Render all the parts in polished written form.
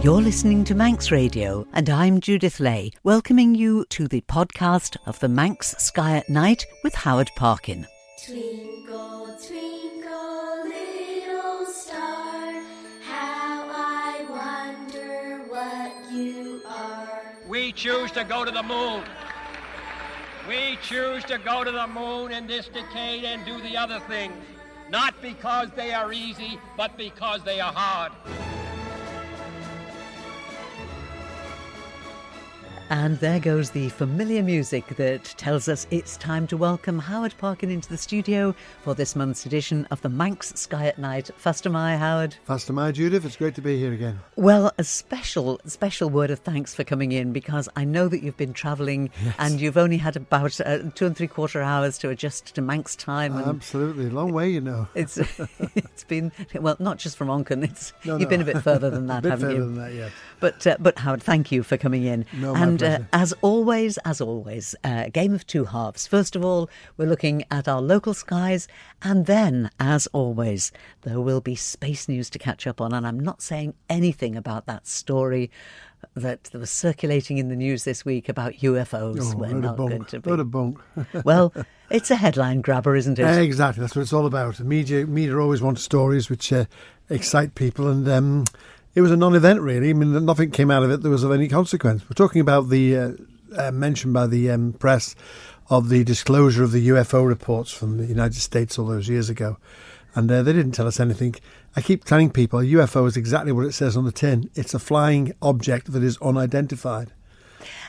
You're listening to Manx Radio, and I'm Judith Lay, welcoming you to the podcast of the Manx Sky at Night with Howard Parkin. Twinkle, twinkle, little star, how I wonder what you are. We choose to go to the moon. We choose to go to the moon in this decade and do the other things, not because they are easy, but because they are hard. And there goes the familiar music that tells us it's time to welcome Howard Parkin into the studio for this month's edition of the Manx Sky at Night. Fastamai, Howard. Fastamai, Judith. It's great to be here again. Well, a special word of thanks for coming in, because I know that you've been travelling and you've only had about 2 3/4 hours to adjust to Manx time. And absolutely. Long way, you know. It's been, well, not just from Onchan. You've been a bit further than that, haven't you? A bit further than that, yes. But Howard, thank you for coming in. No, my pleasure. As always, a game of two halves. First of all, we're looking at our local skies, and then, as always, there will be space news to catch up on. And I'm not saying anything about that story that was circulating in the news this week about UFOs. We're not going to be. What a bunk. Well, it's a headline grabber, isn't it? Exactly. That's what it's all about. Media always want stories which excite people, and it was a non-event, really. I mean, nothing came out of it that was of any consequence. We're talking about the mention by the press of the disclosure of the UFO reports from the United States all those years ago. And they didn't tell us anything. I keep telling people a UFO is exactly what it says on the tin. It's a flying object that is unidentified.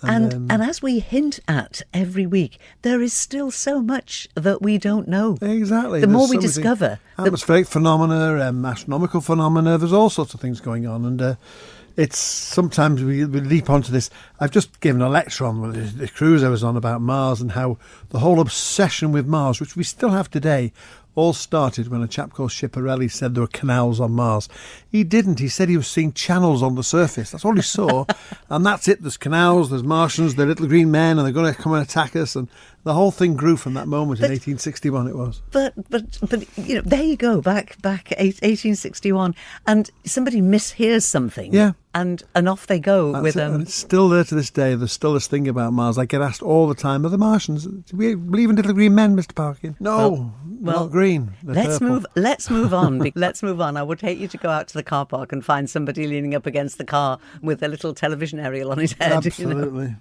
And as we hint at every week, there is still so much that we don't know. Exactly. The more we discover. Atmospheric phenomena, astronomical phenomena, there's all sorts of things going on. And it's sometimes we leap onto this. I've just given a lecture on the cruise I was on about Mars and how the whole obsession with Mars, which we still have today, all started when a chap called Schiaparelli said there were canals on Mars. He didn't. He said he was seeing channels on the surface. That's all he saw. And that's it. There's canals, there's Martians, they're little green men, and they're going to come and attack us. And the whole thing grew from that moment in 1861 it was. But you know, there you go, back 1861, and somebody mishears something. Yeah. And off they go. That's it. And it's still there to this day. There's still this thing about Mars. I get asked all the time, are the Martians? Do we believe in little green men, Mr. Parkin? No, well, not green. Let's move on. Let's move on. I would hate you to go out to the car park and find somebody leaning up against the car with a little television aerial on his head. Absolutely. You know?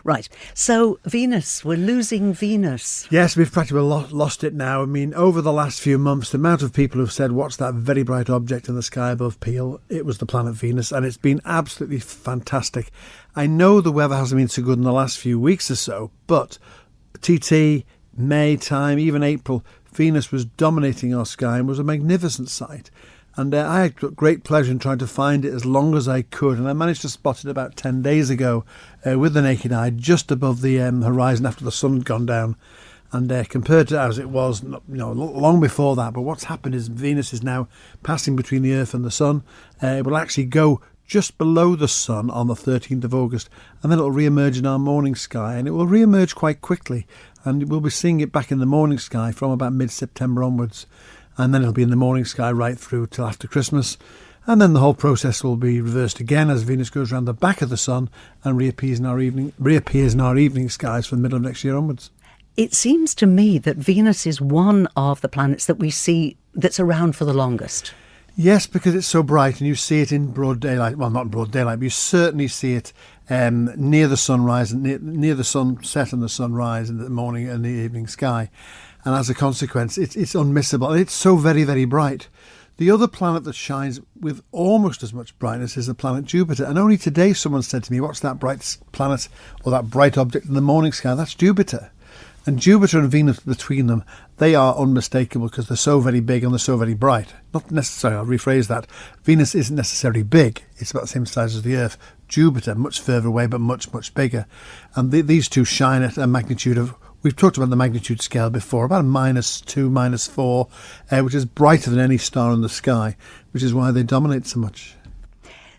Right. So Venus, we're losing Venus. Yes, we've practically lost it now. I mean, over the last few months, the amount of people who've said, what's that very bright object in the sky above Peel? It was the planet Venus, and it's been absolutely fantastic. I know the weather hasn't been so good in the last few weeks or so, but TT, May time, even April, Venus was dominating our sky and was a magnificent sight. And I had great pleasure in trying to find it as long as I could, and I managed to spot it about 10 days ago with the naked eye, just above the horizon after the sun had gone down. And compared to as it was, long before that, but what's happened is Venus is now passing between the Earth and the Sun. It will actually go just below the Sun on the 13th of August, and then it will re-emerge in our morning sky, and it will re-emerge quite quickly, and we'll be seeing it back in the morning sky from about mid-September onwards, and then it'll be in the morning sky right through till after Christmas, and then the whole process will be reversed again as Venus goes around the back of the Sun and reappears in our evening skies from the middle of next year onwards. It seems to me that Venus is one of the planets that we see that's around for the longest. Yes, because it's so bright and you see it in broad daylight. Well, not in broad daylight, but you certainly see it near the sunrise, near the sunset and the sunrise in the morning and the evening sky. And as a consequence, it's unmissable. It's so very, very bright. The other planet that shines with almost as much brightness is the planet Jupiter. And only today someone said to me, what's that bright planet or that bright object in the morning sky? That's Jupiter. And Jupiter and Venus between them, they are unmistakable because they're so very big and they're so very bright. Not necessarily, I'll rephrase that. Venus isn't necessarily big. It's about the same size as the Earth. Jupiter, much further away, but much, much bigger. And these two shine at a magnitude of, we've talked about the magnitude scale before, about a -2, -4, which is brighter than any star in the sky, which is why they dominate so much.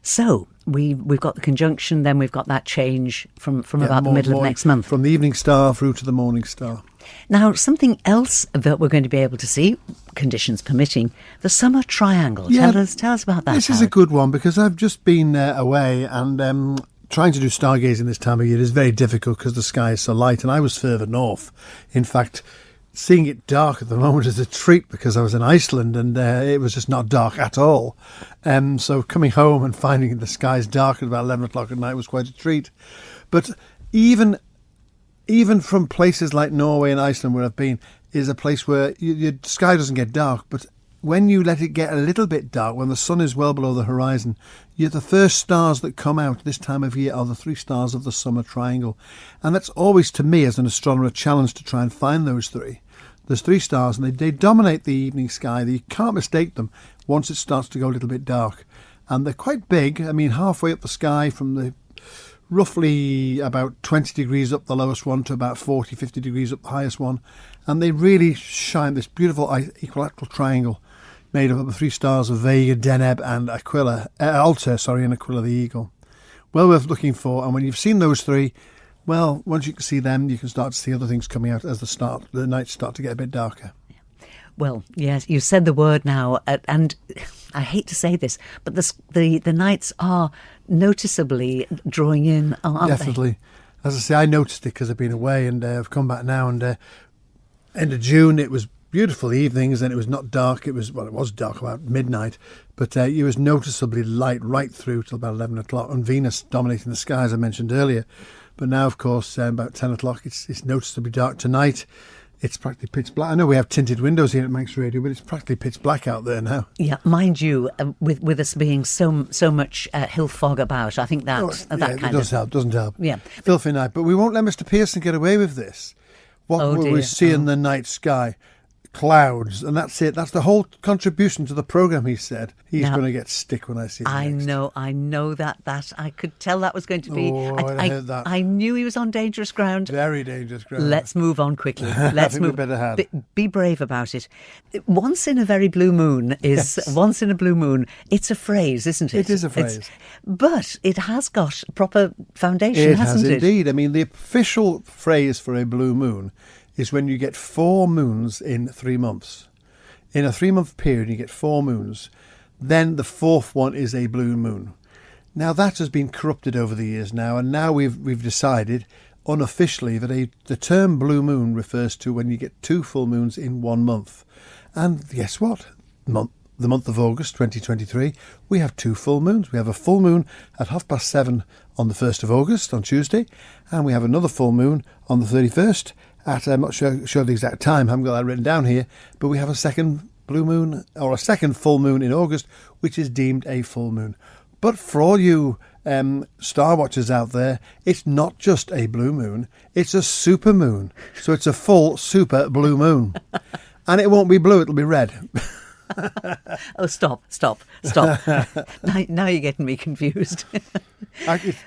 So we've got the conjunction, then we've got that change from about the middle of next month. From the evening star through to the morning star. Now, something else that we're going to be able to see, conditions permitting, the summer triangle. Yeah, Tell us about that. This is a good one because I've just been away and trying to do stargazing this time of year is very difficult because the sky is so light, and I was further north. In fact, seeing it dark at the moment is a treat because I was in Iceland and it was just not dark at all. So coming home and finding the skies dark at about 11 o'clock at night was quite a treat. But even from places like Norway and Iceland where I've been, is a place where your sky doesn't get dark, but when you let it get a little bit dark, when the sun is well below the horizon, the first stars that come out this time of year are the 3 stars of the summer triangle. And that's always, to me, as an astronomer, a challenge to try and find those 3. There's 3 stars, and they dominate the evening sky. You can't mistake them once it starts to go a little bit dark. And they're quite big. I mean, halfway up the sky from the roughly about 20 degrees up the lowest one to about 40, 50 degrees up the highest one. And they really shine this beautiful equilateral triangle made up of the 3 stars of Vega, Deneb and Altair, and Aquila the Eagle. Well worth looking for, and when you've seen those 3, well, once you can see them, you can start to see other things coming out as the nights start to get a bit darker. Well, yes, you said the word now, and I hate to say this, but the nights are noticeably drawing in, aren't Definitely. They? As I say, I noticed it because I've been away and I've come back now, and end of June it was beautiful evenings and it was not dark. It was dark about midnight, but it was noticeably light right through till about 11 o'clock, and Venus dominating the sky, as I mentioned earlier. But now, of course, about 10 o'clock, it's noticeably dark. Tonight, it's practically pitch black. I know we have tinted windows here at Manx Radio, but it's practically pitch black out there now. Yeah, mind you, with us being so much hill fog about, I think that doesn't help. Yeah, filthy night. But we won't let Mr. Pearson get away with this. What will we see in the night sky? Clouds, and that's it. That's the whole contribution to the programme, he said. He's going to get stick when I see him I know that I could tell that was going to be. I heard that. I knew he was on dangerous ground. Very dangerous ground. Let's move on quickly. Let's move. We better have. Be brave about it. Once in a very blue moon is once in a blue moon. It's a phrase, isn't it? It is a phrase, but it has got proper foundation, hasn't it? It has indeed. I mean, the official phrase for a blue moon is when you get 4 moons in 3 months. In a 3-month period, you get 4 moons. Then the 4th one is a blue moon. Now, that has been corrupted over the years now, and now we've decided unofficially that the term blue moon refers to when you get 2 full moons in 1 month. And guess what? The month of August 2023, we have 2 full moons. We have a full moon at 7:30 on the 1st of August, on Tuesday, and we have another full moon on the 31st. I'm not sure the exact time, I haven't got that written down here, but we have a second blue moon, or a second full moon in August, which is deemed a full moon. But for all you star watchers out there, it's not just a blue moon, it's a super moon. So it's a full super blue moon. And it won't be blue, it'll be red. Oh, stop. Now you're getting me confused.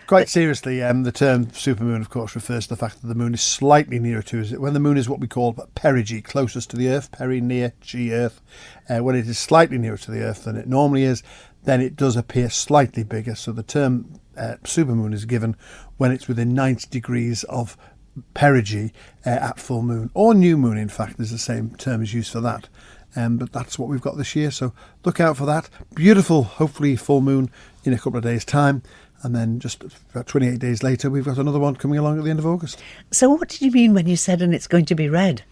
Quite seriously, the term supermoon, of course, refers to the fact that the moon is slightly nearer to us. When the moon is what we call perigee, closest to the Earth, peri, near, G, Earth, when it is slightly nearer to the Earth than it normally is, then it does appear slightly bigger. So the term supermoon is given when it's within 90 degrees of perigee at full moon. Or new moon, in fact, is the same term is used for that. But that's what we've got this year, so look out for that. Beautiful, hopefully full moon in a couple of days' time, and then just about 28 days later we've got another one coming along at the end of August. So what did you mean when you said and it's going to be red?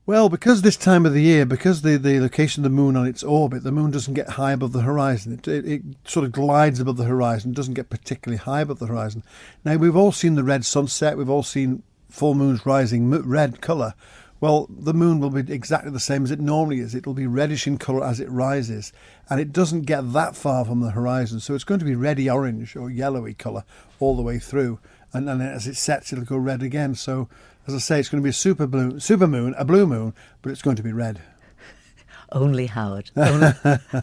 Well, because this time of the year, because the location of the moon on its orbit, the moon doesn't get high above the horizon. It sort of glides above the horizon, doesn't get particularly high above the horizon. Now, we've all seen the red sunset, we've all seen full moons rising red colour. Well, the moon will be exactly the same as it normally is. It'll be reddish in colour as it rises, and it doesn't get that far from the horizon, so it's going to be reddy orange or yellowy colour all the way through, and then as it sets, it'll go red again. So, as I say, it's going to be a blue moon, but it's going to be red. Only Howard.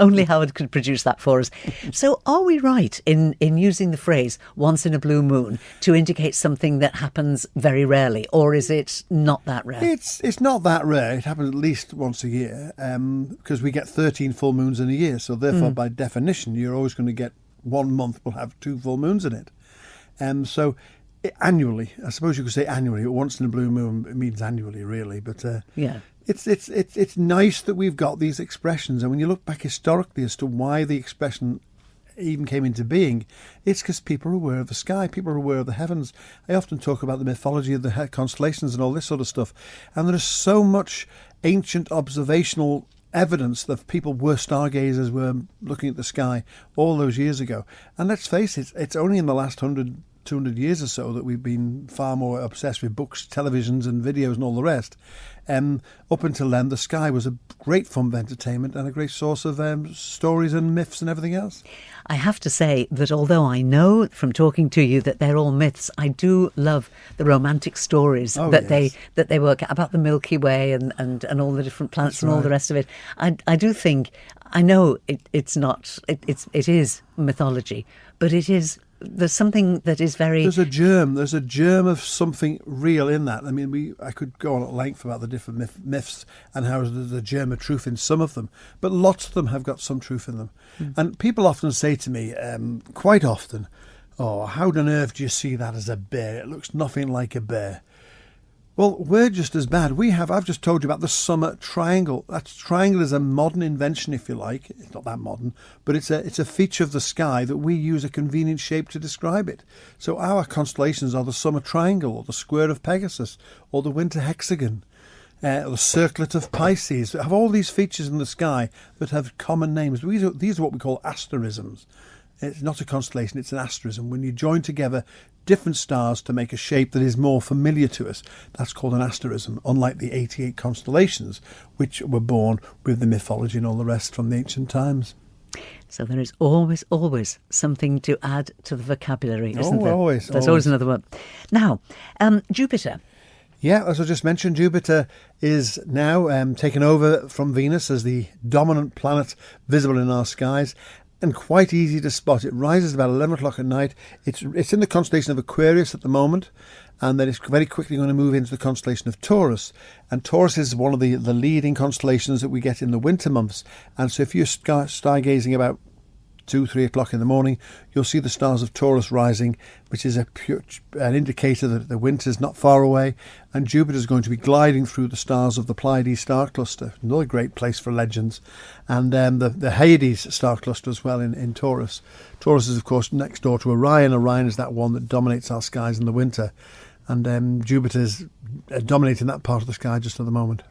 Only Howard could produce that for us. So are we right in using the phrase once in a blue moon to indicate something that happens very rarely, or is it not that rare? It's not that rare. It happens at least once a year because we get 13 full moons in a year. So therefore, by definition, you're always going to get 1 month will have 2 full moons in it. So Annually. I suppose you could say annually. Once in a blue moon, it means annually, really. But Yeah. it's nice that we've got these expressions. And when you look back historically as to why the expression even came into being, it's because people are aware of the sky, people are aware of the heavens. I often talk about the mythology of the constellations and all this sort of stuff, and there is so much ancient observational evidence that people were stargazers, were looking at the sky all those years ago. And let's face it, it's only in the last 200 years or so that we've been far more obsessed with books, televisions and videos and all the rest. Up until then, the sky was a great form of entertainment and a great source of stories and myths and everything else. I have to say that although I know from talking to you that they're all myths, I do love the romantic stories that they work about the Milky Way and all the different planets and all the rest of it. I do think, I know it is mythology, but there's something that is very... There's a germ of something real in that. I mean, I could go on at length about the different myths and how there's a germ of truth in some of them, but lots of them have got some truth in them. And people often say to me, quite often, "Oh, how on earth do you see that as a bear? It looks nothing like a bear." Well, we're just as bad. I've just told you about the summer triangle. That triangle is a modern invention, if you like. It's not that modern, but it's a feature of the sky that we use a convenient shape to describe it. So our constellations are the summer triangle, or the square of Pegasus, or the winter hexagon, or the circlet of Pisces. We have all these features in the sky that have common names. These are what we call asterisms. It's not a constellation, it's an asterism. When you join together different stars to make a shape that is more familiar to us, that's called an asterism, unlike the 88 constellations, which were born with the mythology and all the rest from the ancient times. So there is always something to add to the vocabulary, isn't there? Always. There's always another word. Now, Jupiter. Yeah, as I just mentioned, Jupiter is now taken over from Venus as the dominant planet visible in our skies, and quite easy to spot. It rises about 11 o'clock at night. It's in the constellation of Aquarius at the moment, and then it's very quickly going to move into the constellation of Taurus. And Taurus is one of the leading constellations that we get in the winter months. And so if you're stargazing about 2-3 o'clock in the morning, you'll see the stars of Taurus rising, which is an indicator that the winter's not far away, and Jupiter's going to be gliding through the stars of the Pleiades star cluster, another great place for legends, and the Hyades star cluster as well in Taurus. Taurus is, of course, next door to Orion. Orion is that one that dominates our skies in the winter, and Jupiter's dominating that part of the sky just at the moment.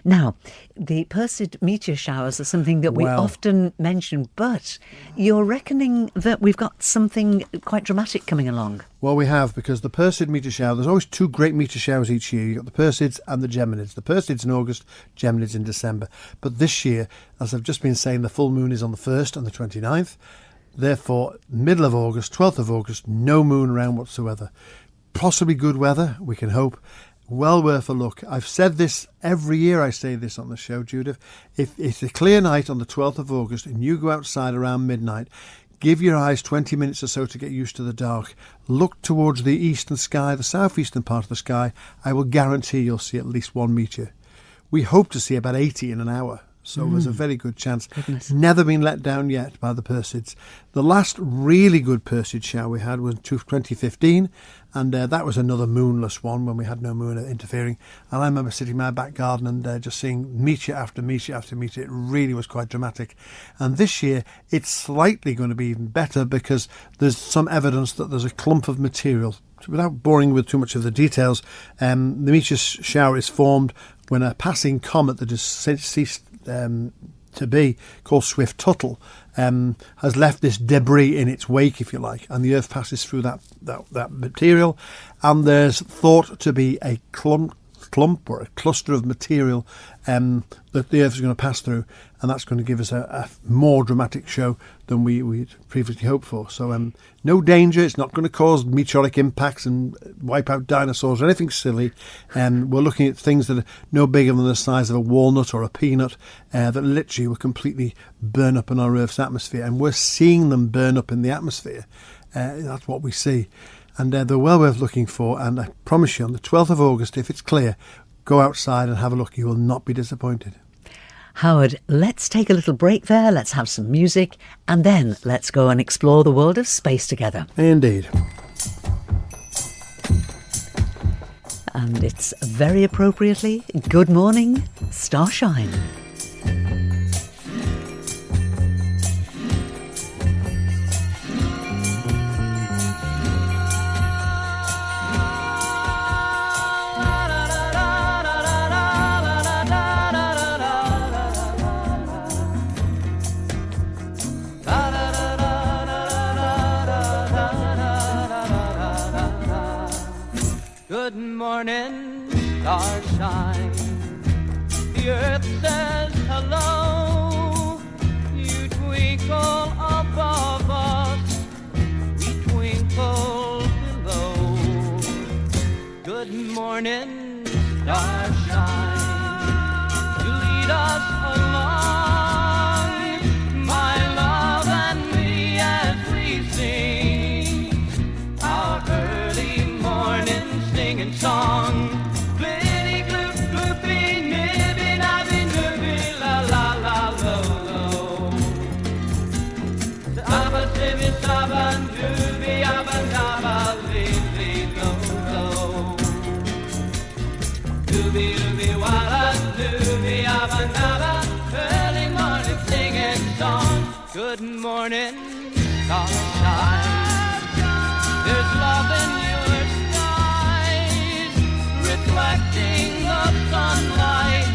Now, the Perseid Meteor Showers are something that we often mention, but you're reckoning that we've got something quite dramatic coming along. Well, we have, because the Perseid Meteor Shower, there's always two great meteor showers each year. You've got the Perseids and the Geminids. The Perseids in August, Geminids in December. But this year, as I've just been saying, the full moon is on the 1st and the 29th. Therefore, middle of August, 12th of August, no moon around whatsoever. Possibly good weather, we can hope. Well worth a look. I've said this every year. I say this on the show, Judith. If it's a clear night on the 12th of August and you go outside around midnight, give your eyes 20 minutes or so to get used to the dark. Look towards the eastern sky, the southeastern part of the sky. I will guarantee you'll see at least one meteor. We hope to see about 80 in an hour. So there's a very good chance. Goodness. Never been let down yet by the Perseids. The last really good Perseid shower we had was 2015, and that was another moonless one when we had no moon interfering. And I remember sitting in my back garden and just seeing meteor after meteor after meteor. It really was quite dramatic. And this year, it's slightly going to be even better because there's some evidence that there's a clump of material. Without boring with too much of the details, the meteor shower is formed when a passing comet that has ceased to be, called Swift-Tuttle, has left this debris in its wake, if you like, and the Earth passes through that material, and there's thought to be a clump or a cluster of material that the Earth is going to pass through, and that's going to give us a more dramatic show than we'd previously hoped for. So no danger. It's not going to cause meteoric impacts and wipe out dinosaurs or anything silly. We're looking at things that are no bigger than the size of a walnut or a peanut that literally will completely burn up in our Earth's atmosphere, and we're seeing them burn up in the atmosphere. That's what we see. And they're well worth looking for, and I promise you, on the 12th of August, if it's clear, go outside and have a look. You will not be disappointed. Howard, let's take a little break there, let's have some music, and then let's go and explore the world of space together. Indeed. And it's very appropriately Good Morning, Starshine. Good morning, starshine. The earth says hello. You twinkle above us, we twinkle below. Good morning, starshine. You lead us along, my love and me, as we sing our early morning singing song. Glitty gloop gloopy nibby nabby nibby la la la lo lo. Abba sibby sabba dooby abba nabba lily lo lo. Dooby dooby walla dooby abba nabba. Early morning singing song. Good morning, starshine. There's love in your skies, reflecting the sunlight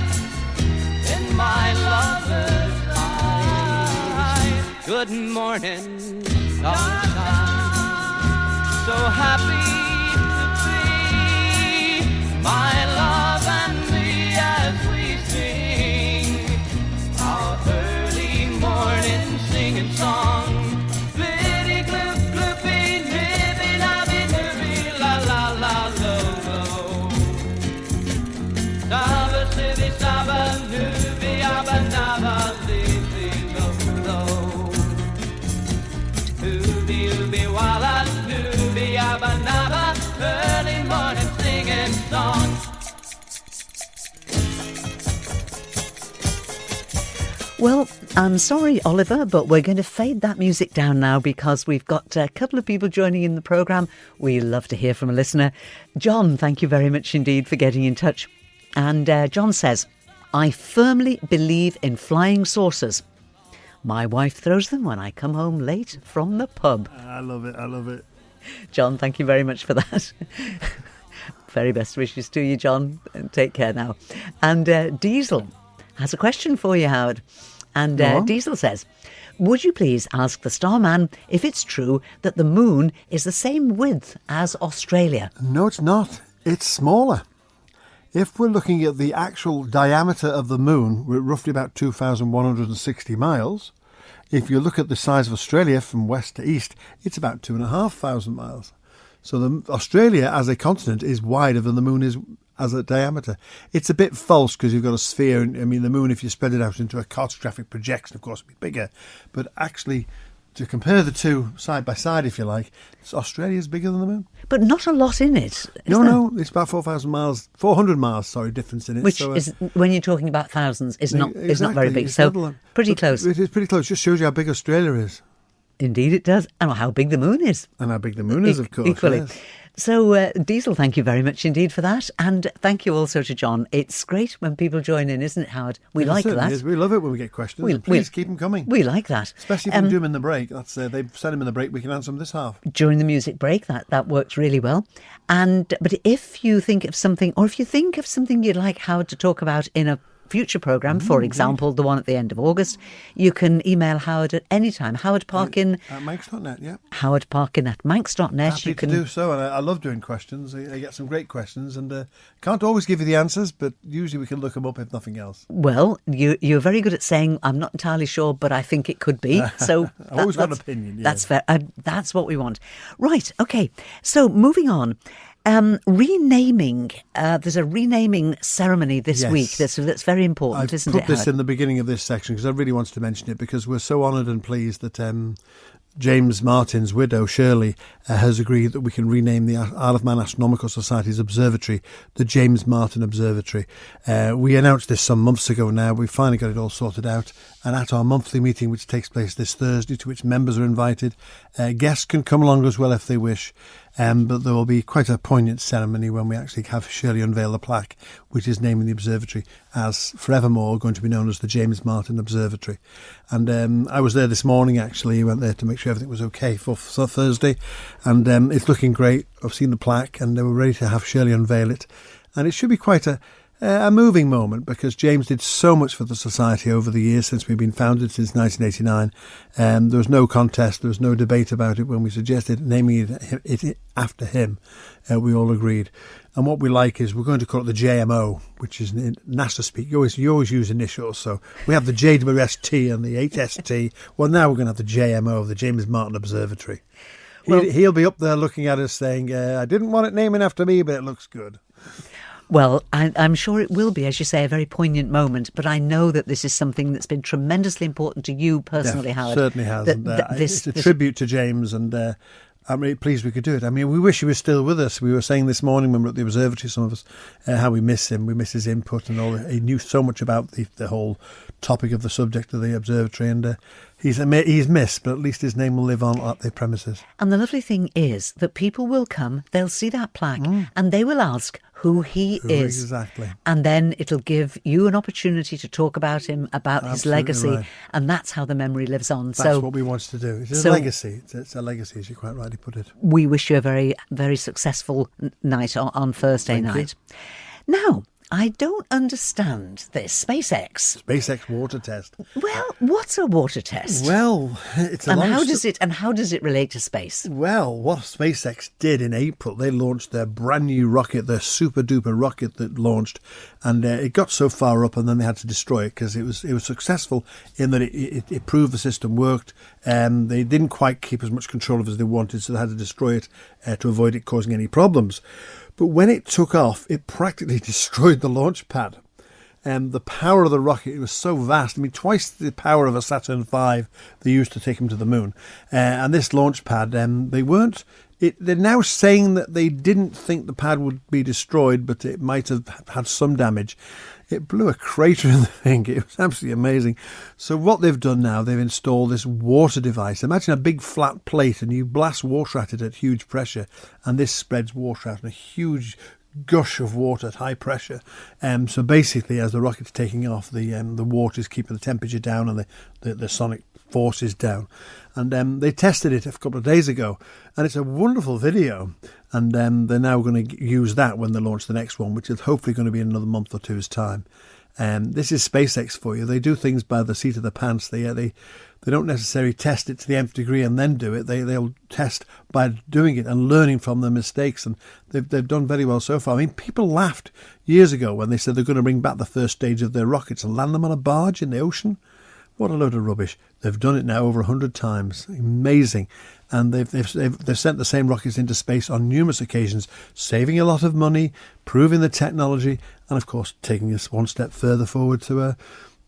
in my lover's eyes. Good morning, sunshine. So happy to be, my love and me, as we sing our early morning singing song. Glitty gloop gloopy nibby nabby nibby la la la lo lo. Saba sibby saba nubby abba nabba lily lo lo. Ooby ooby walla nubby abba nabba. Early morning singing song. Well, I'm sorry, Oliver, but we're going to fade that music down now because we've got a couple of people joining in the programme. We love to hear from a listener. John, thank you very much indeed for getting in touch. And John says, I firmly believe in flying saucers. My wife throws them when I come home late from the pub. I love it. I love it. John, thank you very much for that. Very best wishes to you, John. Take care now. And Diesel has a question for you, Howard. And Diesel says, would you please ask the Starman if it's true that the moon is the same width as Australia? No, it's not. It's smaller. If we're looking at the actual diameter of the moon, we're roughly about 2,160 miles. If you look at the size of Australia from west to east, it's about 2,500 miles. So Australia as a continent is wider than the moon is as a diameter. It's a bit false because you've got a sphere. And, I mean, the moon, if you spread it out into a cartographic projection, of course, would be bigger. But actually, to compare the two side by side, if you like, Australia's bigger than the moon. But not a lot in it. No, it's about 400 miles, difference in it. Which so, is, when you're talking about thousands, is not very big. It's So pretty close. It is pretty close. Just shows you how big Australia is. Indeed it does. And how big the moon is. And how big the moon is, of course. Equally. Yes. So, Diesel, thank you very much indeed for that. And thank you also to John. It's great when people join in, isn't it, Howard? We like that. Is. We love it when we get questions. Please keep them coming. We like that. Especially if we do them in the break. That's they send them in the break. We can answer them this half. During the music break, that works really well. But if you think of something, or if you think of something you'd like Howard to talk about in a future programme, for example, the one at the end of August, you can email Howard at any time. Howard Parkin at Manx.net, yeah. Howard Parkin at Manx.net. Happy to do so, and I love doing questions. I get some great questions, and can't always give you the answers, but usually we can look them up if nothing else. Well, you're very good at saying, I'm not entirely sure, but I think it could be. So I've always got an opinion. Yeah. That's fair. That's what we want. Right, okay. So moving on. Renaming. There's a renaming ceremony this week. That's very important, isn't it? I put this in the beginning of this section because I really wanted to mention it because we're so honoured and pleased that James Martin's widow, Shirley, has agreed that we can rename the Isle of Man Astronomical Society's observatory the James Martin Observatory. We announced this some months ago now. We finally got it all sorted out. And at our monthly meeting, which takes place this Thursday, to which members are invited, guests can come along as well if they wish. But there will be quite a poignant ceremony when we actually have Shirley unveil the plaque, which is naming the observatory as forevermore going to be known as the James Martin Observatory. And I was there this morning, actually. Went there to make sure everything was okay for Thursday. And it's looking great. I've seen the plaque and they were ready to have Shirley unveil it. And it should be quite a moving moment, because James did so much for the Society over the years since we've been founded, since 1989. There was no contest, there was no debate about it when we suggested naming it after him. We all agreed. And what we like is we're going to call it the JMO, which is NASA speak. You always use initials. So we have the JWST and the HST. Well, now we're going to have the JMO, the James Martin Observatory. Well, He'll be up there looking at us saying, I didn't want it naming after me, but it looks good. Well, I'm sure it will be, as you say, a very poignant moment. But I know that this is something that's been tremendously important to you personally, Howard. Certainly has. It's a tribute to James, and I'm really pleased we could do it. I mean, we wish he was still with us. We were saying this morning when we were at the observatory, some of us, how we miss him. We miss his input and all. He knew so much about the whole topic of the subject of the observatory, and he's missed, but at least his name will live on at the premises. And the lovely thing is that people will come, they'll see that plaque, and they will ask who he is. Exactly. And then it'll give you an opportunity to talk about him, about his Absolutely legacy, right. And that's how the memory lives on. That's what we want to do. It's a legacy. It's a legacy, as you quite rightly put it. We wish you a very, very successful night on Thursday night. Now, I don't understand this. SpaceX water test. Well, what's a water test? Well, it's a how does it relate to space? Well, what SpaceX did in April, they launched their brand new rocket, their super duper rocket that launched, and it got so far up, and then they had to destroy it because it was successful in that it proved the system worked. They didn't quite keep as much control of it as they wanted, so they had to destroy it to avoid it causing any problems. But when it took off, it practically destroyed the launch pad. The power of the rocket, it was so vast. I mean, twice the power of a Saturn V they used to take them to the moon. And this launch pad, they're now saying that they didn't think the pad would be destroyed, but it might have had some damage. It blew a crater in the thing. It was absolutely amazing. So what they've done now, they've installed this water device. Imagine a big flat plate and you blast water at it at huge pressure, and this spreads water out in a huge gush of water at high pressure. So basically, as the rocket's taking off, the water is keeping the temperature down and the sonic forces down. And they tested it a couple of days ago, and it's a wonderful video. And they're now going to use that when they launch the next one, which is hopefully going to be in another month or two's time. This is SpaceX for you. They do things by the seat of the pants. They don't necessarily test it to the nth degree and then do it. They'll test by doing it and learning from their mistakes, and they've done very well so far. I mean, people laughed years ago when they said they're going to bring back the first stage of their rockets and land them on a barge in the ocean. What a load of rubbish. They've done it now over 100 times. Amazing. And they've sent the same rockets into space on numerous occasions, saving a lot of money, proving the technology, and of course taking us one step further forward to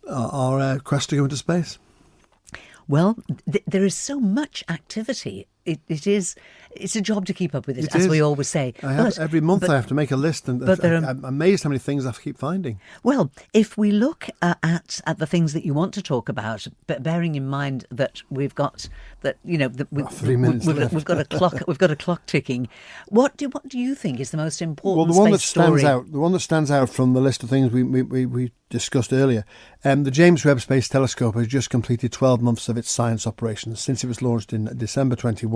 our quest to go into space. Well, there is so much activity. It's a job to keep up with it, as is. we always say. Every month I have to make a list, and I'm amazed how many things I keep finding. Well, if we look at the things that you want to talk about, but bearing in mind that we've got 3 minutes left. We've got a clock ticking. What do you think is the most important? Well, the one that stands out from the list of things we discussed earlier, the James Webb Space Telescope has just completed 12 months of its science operations since it was launched in December 21.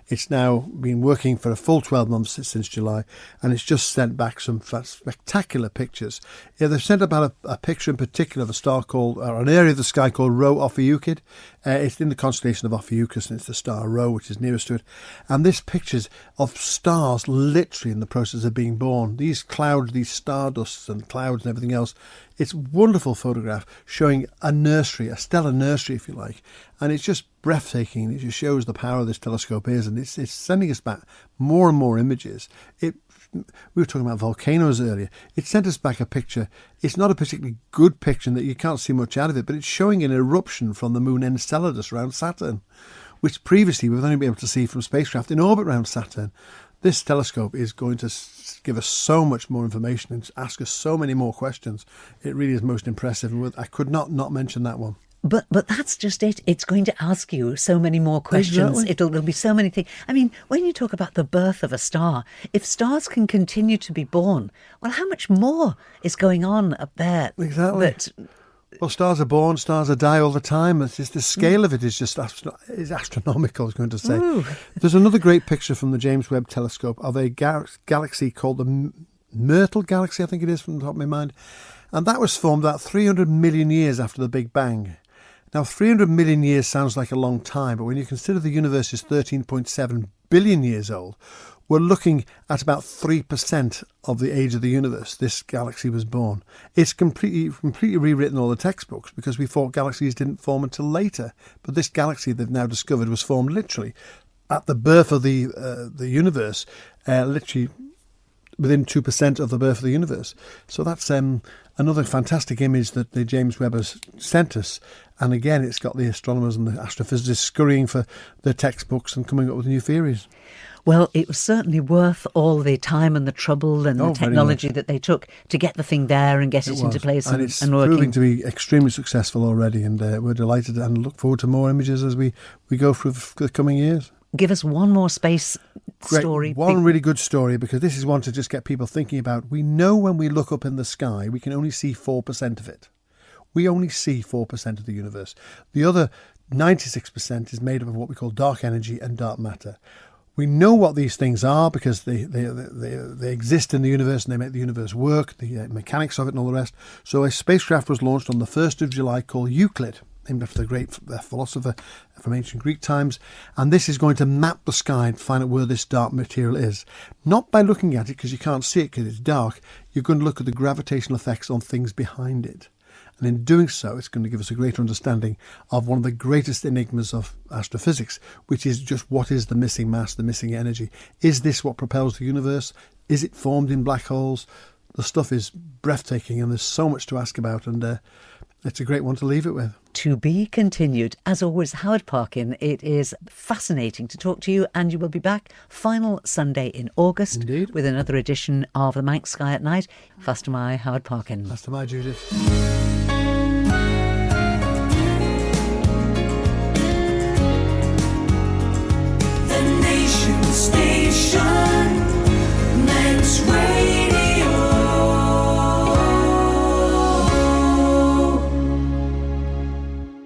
It's now been working for a full 12 months since July, and it's just sent back some spectacular pictures. Yeah, they've sent about a picture in particular of a star an area of the sky called Rho Ophiuchid. It's in the constellation of Ophiuchus, and it's the star Rho, which is nearest to it. And this pictures of stars literally in the process of being born. These clouds, these stardusts and clouds and everything else. It's a wonderful photograph showing a stellar nursery, if you like. And it's just breathtaking. It just shows the power of this telescope is, and it's sending us back more and more images. We were talking about volcanoes earlier. It sent us back a picture. It's not a particularly good picture in that you can't see much out of it, but it's showing an eruption from the moon Enceladus around Saturn, which previously we've only been able to see from spacecraft in orbit around Saturn. This telescope is going to give us so much more information and ask us so many more questions. It really is most impressive, and I could not mention that one. But that's just it. It's going to ask you so many more questions. Exactly. There'll be so many things. I mean, when you talk about the birth of a star, if stars can continue to be born, well, how much more is going on up there? Exactly. Well, stars are born, stars are die all the time. It's just, the scale of it is just is astronomical, I was going to say. Ooh. There's another great picture from the James Webb Telescope of a galaxy called the Myrtle Galaxy, I think it is, from the top of my mind. And that was formed about 300 million years after the Big Bang. Now, 300 million years sounds like a long time, but when you consider the universe is 13.7 billion years old, we're looking at about 3% of the age of the universe. This galaxy was born. It's completely rewritten all the textbooks because we thought galaxies didn't form until later. But this galaxy they've now discovered was formed literally at the birth of the universe, literally within 2% of the birth of the universe. So that's another fantastic image that the James Webb has sent us. And again, it's got the astronomers and the astrophysicists scurrying for their textbooks and coming up with new theories. Well, it was certainly worth all the time and the trouble and the technology that they took to get the thing there and get it into place and it's and working. proving to be extremely successful already, and we're delighted and look forward to more images as we go through the coming years. Give us one more space story. One really good story, because this is one to just get people thinking about. We know when we look up in the sky, we can only see 4% of it. We only see 4% of the universe. The other 96% is made up of what we call dark energy and dark matter. We know what these things are because they exist in the universe and they make the universe work, the mechanics of it and all the rest. So a spacecraft was launched on the 1st of July called Euclid, named after the great philosopher from ancient Greek times. And this is going to map the sky and find out where this dark material is. Not by looking at it, because you can't see it because it's dark. You're going to look at the gravitational effects on things behind it. And in doing so, it's going to give us a greater understanding of one of the greatest enigmas of astrophysics, which is just what is the missing mass, the missing energy. Is this what propels the universe? Is it formed in black holes? The stuff is breathtaking, and there's so much to ask about, and it's a great one to leave it with. To be continued. As always, Howard Parkin, it is fascinating to talk to you, and you will be back final Sunday in August. Indeed. With another edition of the Manx Sky at Night. Faster my Howard Parkin. Faster my Judith.